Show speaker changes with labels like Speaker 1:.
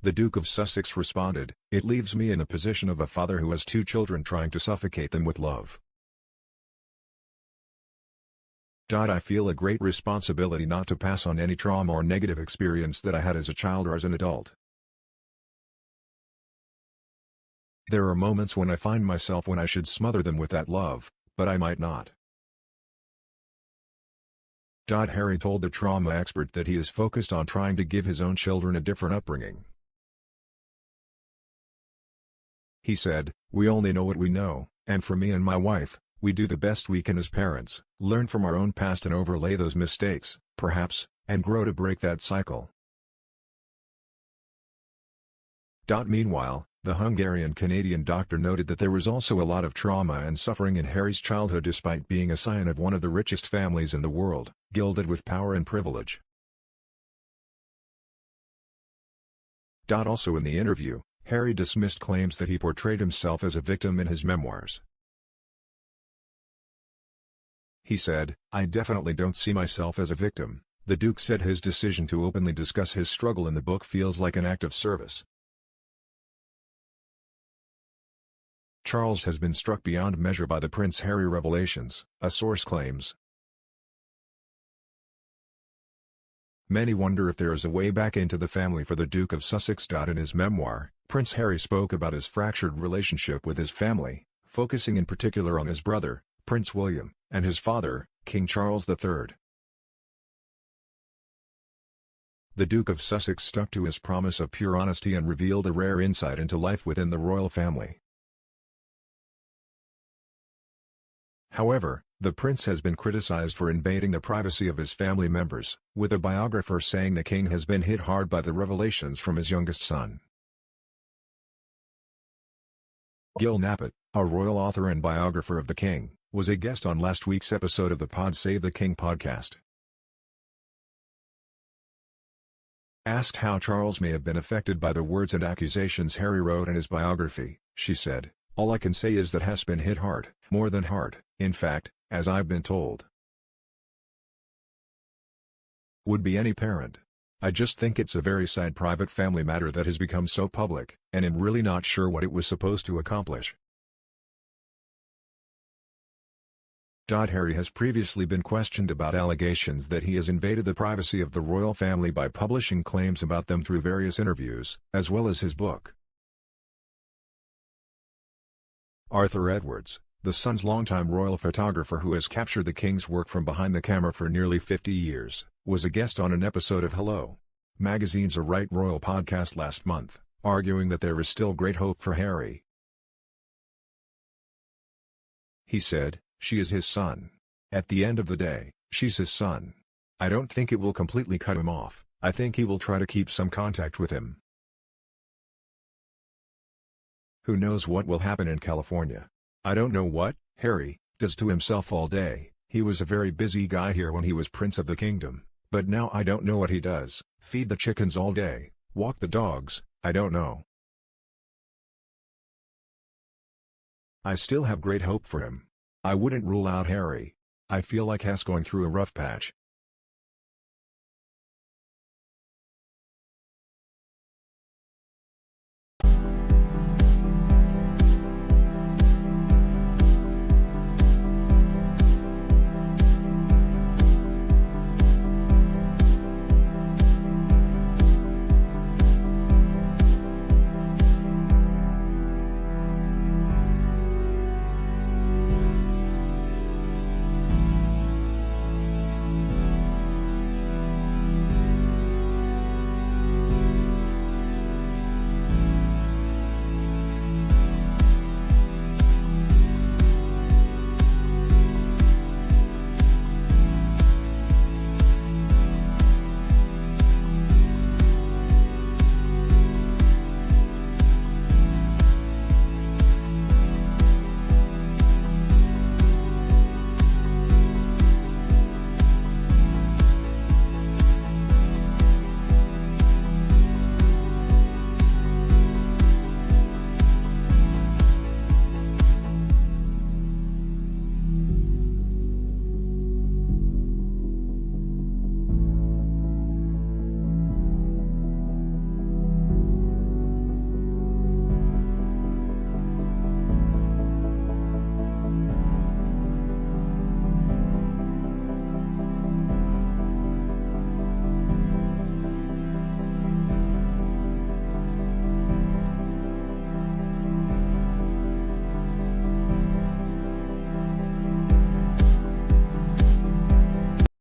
Speaker 1: The Duke of Sussex responded, "It leaves me in the position of a father who has two children trying to suffocate them with love. I feel a great responsibility not to pass on any trauma or negative experience that I had as a child or as an adult. There are moments when I find myself when I should smother them with that love, but I might not." Harry told the trauma expert that he is focused on trying to give his own children a different upbringing. He said, "We only know what we know, and for me and my wife, we do the best we can as parents, learn from our own past and overlay those mistakes, perhaps, and grow to break that cycle." Meanwhile, the Hungarian-Canadian doctor noted that there was also a lot of trauma and suffering in Harry's childhood despite being a scion of one of the richest families in the world, gilded with power and privilege. Also in the interview, Harry dismissed claims that he portrayed himself as a victim in his memoirs. He said, "I definitely don't see myself as a victim." The Duke said his decision to openly discuss his struggle in the book feels like an act of service. Charles has been struck beyond measure by the Prince Harry revelations, a source claims. Many wonder if there is a way back into the family for the Duke of Sussex. In his memoir, Prince Harry spoke about his fractured relationship with his family, focusing in particular on his brother, Prince William, and his father, King Charles III. The Duke of Sussex stuck to his promise of pure honesty and revealed a rare insight into life within the royal family. However, the prince has been criticized for invading the privacy of his family members, with a biographer saying the king has been hit hard by the revelations from his youngest son. Gil Knappett, a royal author and biographer of the king, was a guest on last week's episode of the Pod Save the King podcast. Asked how Charles may have been affected by the words and accusations Harry wrote in his biography, she said, "All I can say is that has been hit hard, more than hard, in fact, as I've been told. Would be any parent. I just think it's a very sad private family matter that has become so public, and am really not sure what it was supposed to accomplish." Harry has previously been questioned about allegations that he has invaded the privacy of the royal family by publishing claims about them through various interviews, as well as his book. Arthur Edwards, the Sun's longtime royal photographer who has captured the king's work from behind the camera for nearly 50 years, was a guest on an episode of Hello! Magazine's A Right Royal podcast last month, arguing that there is still great hope for Harry. He said, "She is his son. At the end of the day, she's his son. I don't think it will completely cut him off, I think he will try to keep some contact with him. Who knows what will happen in California? I don't know what Harry does to himself all day. He was a very busy guy here when he was Prince of the Kingdom, but now I don't know what he does. Feed the chickens all day, walk the dogs, I don't know. I still have great hope for him. I wouldn't rule out Harry. I feel like he's going through a rough patch,